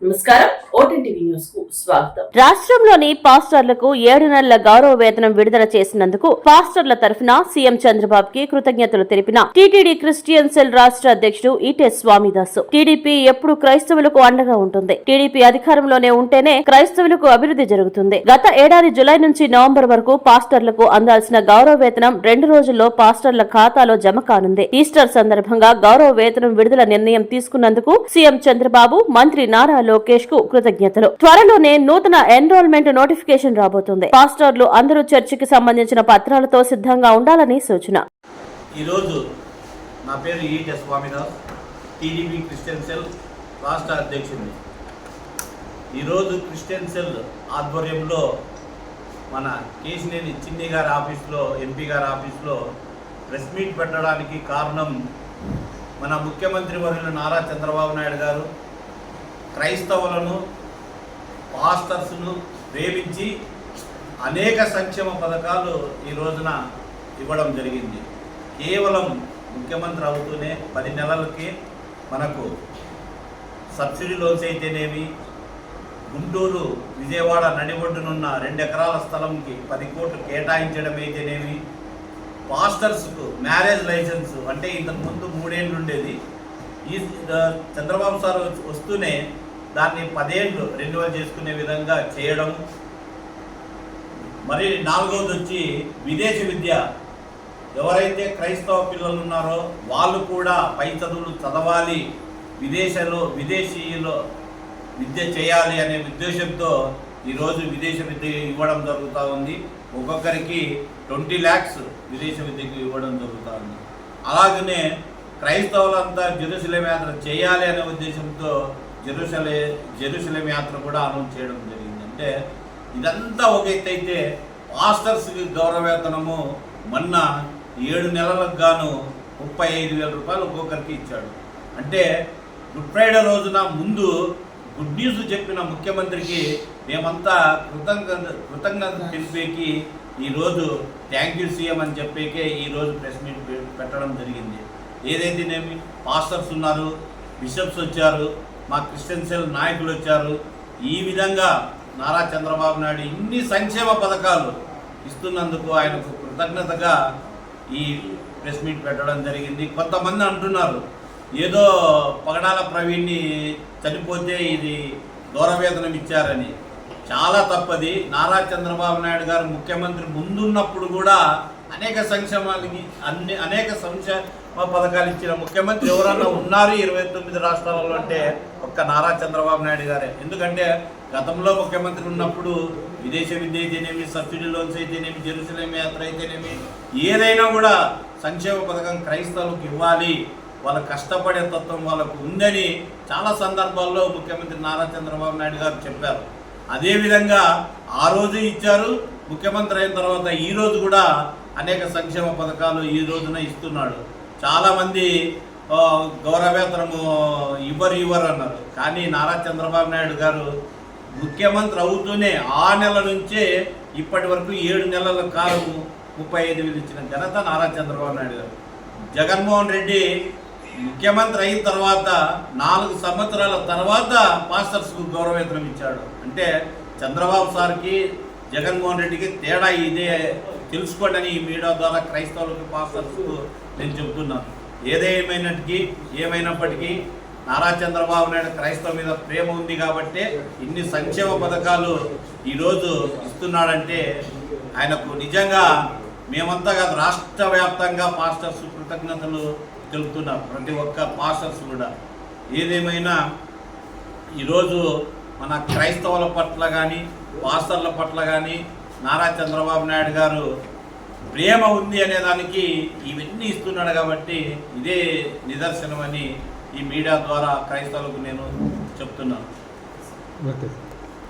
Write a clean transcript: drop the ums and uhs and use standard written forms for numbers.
నమస్కారం, ఓటీన్ TV news కు స్వాగతం. రాష్ట్రంలోని పాస్టర్లకు 7 నెలల గౌరవ వేతనం విడుదల చేసినందుకు పాస్టర్ల తరఫున సీఎం చంద్రబాబుకి కృతజ్ఞతలు తెలిపిన టీటీడీ క్రిస్టియన్ సెల్ రాష్ట్ర అధ్యక్షుడు ఈటె స్వామిదాసు. టీడీపీ ఎప్పుడు క్రైస్తవులకు అండగా ఉంటుంది. టీడీపీ అధికారంలోనే ఉంటేనే క్రైస్తవులకు అభివృద్ధి జరుగుతుంది. గత ఏడాది జులై నుంచి నవంబర్ వరకు పాస్టర్లకు అందాల్సిన గౌరవ వేతనం 2 రోజుల్లో పాస్టర్ల ఖాతాలో జమ కానుంది. ఈస్టర్ సందర్భంగా గౌరవ వేతనం విడుదల నిర్ణయం తీసుకున్నందుకు సీఎం చంద్రబాబు, మంత్రి నారా లోకేష్ కు కృతజ్ఞతలు. త్వరలోనే నూతన ఎన్రోల్మెంట్ నోటిఫికేషన్ రాబోతుంది. పాస్టర్లు అందరూ చర్చికి సంబంధించిన పత్రాలతో సిద్ధంగా ఉండాలని సూచన. ఈ రోజు నా పేరు ఈటె స్వామిదాస్, టీడీపీ క్రిస్టియన్ సెల్ రాష్ట్ర అధ్యక్షుడిని. ఈరోజు క్రిస్టియన్ సెల్ ఆధ్వర్యంలో మన కేశినేని చిన్ని గారి ఆఫీస్లో, ఎంపీ గారి ఆఫీస్లో ప్రెస్ మీట్ పెట్టడానికి కారణం మన ముఖ్యమంత్రి వర్యులు నారా చంద్రబాబు నాయుడు గారు క్రైస్తవులను, పాస్టర్స్ను ప్రేమించి అనేక సంక్షేమ పథకాలు ఈ రోజున ఇవ్వడం జరిగింది. కేవలం ముఖ్యమంత్రి అవుతూనే 10 నెలలకి మనకు సబ్సిడీ లోన్స్ అయితేనేమి, గుంటూరు విజయవాడ నడిబొడ్డునున్న 2 ఎకరాల స్థలంకి 10 కోట్లు కేటాయించడం అయితేనేమి, పాస్టర్స్కు మ్యారేజ్ లైసెన్స్ అంటే ఇంతకుముందు 3 ఏళ్ళు ఉండేది, ఈ చంద్రబాబు సార్ వస్తూనే దాన్ని 10 ఏళ్ళు రెన్యువల్ చేసుకునే విధంగా చేయడం. మరి 4వది వచ్చి విదేశీ విద్య. ఎవరైతే క్రైస్తవ పిల్లలు ఉన్నారో వాళ్ళు కూడా పై చదువులు చదవాలి, విదేశీయులో విద్య చేయాలి అనే ఉద్దేశంతో ఈరోజు విదేశ విద్య ఇవ్వడం జరుగుతూ ఉంది. ఒక్కొక్కరికి 20 lakhs విదేశ విద్యకు ఇవ్వడం జరుగుతూ ఉంది. అలాగనే క్రైస్తవులంతా జెరూసలేం యాత్ర చేయాలి అనే ఉద్దేశంతో జెరూసలేం యాత్ర కూడా అనౌన్స్ చేయడం జరిగింది. అంటే ఇదంతా ఒక ఎత్తు అయితే, పాస్టర్స్కి గౌరవవేతనము మొన్న 7 నెలలకు గాను 35,000 రూపాయలు ఒక్కొక్కరికి ఇచ్చాడు. అంటే గుడ్ ఫ్రైడే రోజున ముందు గుడ్ న్యూస్ చెప్పిన ముఖ్యమంత్రికి మేమంతా కృతజ్ఞత తెలిపేకి ఈరోజు థ్యాంక్ యూ సీఎం అని చెప్పేకే ఈరోజు ప్రెస్ మీట్ పెట్టడం జరిగింది. ఏదైతేనేమి పాస్టర్స్ ఉన్నారు, బిషప్స్ వచ్చారు, మా క్రిస్టియన్ సెల్ నాయకులు వచ్చారు. ఈ విధంగా నారా చంద్రబాబు నాయుడు ఇన్ని సంక్షేమ పథకాలు ఇస్తున్నందుకు ఆయనకు కృతజ్ఞతగా ఈ ప్రెస్ మీట్ పెట్టడం జరిగింది. కొంతమంది అంటున్నారు ఏదో పగడాల ప్రవీణ్ని చనిపోతే ఇది గౌరవవేతనం ఇచ్చారని. చాలా తప్పది. నారా చంద్రబాబు నాయుడు గారు ముఖ్యమంత్రి ముందున్నప్పుడు కూడా అనేక సంక్షేమ పథకాలు ఇచ్చిన ముఖ్యమంత్రి ఎవరన్నా ఉన్నారు 29 రాష్ట్రాలలో అంటే ఒక్క నారా చంద్రబాబు నాయుడు గారే. ఎందుకంటే గతంలో ముఖ్యమంత్రి ఉన్నప్పుడు విదేశ విద్య అయితేనేమి, సబ్సిడీ లోన్స్ అయితేనేమి, జెరూసలేం యాత్ర అయితేనేమి, ఏదైనా కూడా సంక్షేమ పథకం క్రైస్తవులకు ఇవ్వాలి, వాళ్ళ కష్టపడే తత్వం వాళ్ళకు ఉందని చాలా సందర్భాల్లో ముఖ్యమంత్రి నారా చంద్రబాబు నాయుడు గారు చెప్పారు. అదేవిధంగా ఆ రోజు ఇచ్చారు. ముఖ్యమంత్రి అయిన తర్వాత ఈ రోజు కూడా అనేక సంక్షేమ పథకాలు ఈ రోజున ఇస్తున్నాడు. చాలామంది గౌరవవేతనము ఇవ్వరు అన్నారు. కానీ నారా చంద్రబాబు నాయుడు గారు ముఖ్యమంత్రి అవుతూనే ఆ నెల నుంచే ఇప్పటి వరకు 7 నెలల కాలం 35,000 ఇచ్చిన ఘనత నారా చంద్రబాబు నాయుడు గారు. జగన్మోహన్ రెడ్డి ముఖ్యమంత్రి అయిన తర్వాత 4 సంవత్సరాల తర్వాత పాస్టర్స్కు గౌరవవేతనం ఇచ్చాడు. అంటే చంద్రబాబు సార్కి జగన్మోహన్ రెడ్డికి తేడా ఇదే తెలుసుకోండి ఈ మీడియా ద్వారా క్రైస్తవులకు, పాస్టర్స్కు నేను చెబుతున్నాను. ఏమైనప్పటికీ నారా చంద్రబాబు నాయుడు క్రైస్తవ మీద ప్రేమ ఉంది కాబట్టి ఇన్ని సంక్షేమ పథకాలు ఈరోజు ఇస్తున్నాడంటే ఆయనకు నిజంగా మేమంతా కాదు, రాష్ట్ర వ్యాప్తంగా పాస్టర్స్ కృతజ్ఞతలు తెలుపుతున్నారు. ప్రతి ఒక్క పాస్టర్స్ కూడా. ఏదేమైనా ఈరోజు మన క్రైస్తవుల పట్ల కానీ, పాస్టర్ల పట్ల కానీ నారా చంద్రబాబు నాయుడు గారు ప్రేమ ఉంది అనేదానికి ఇవన్నీ ఇస్తున్నాడు కాబట్టి ఇదే నిదర్శనమని ఈ మీడియా ద్వారా క్రైస్తవులకు నేను చెప్తున్నాను.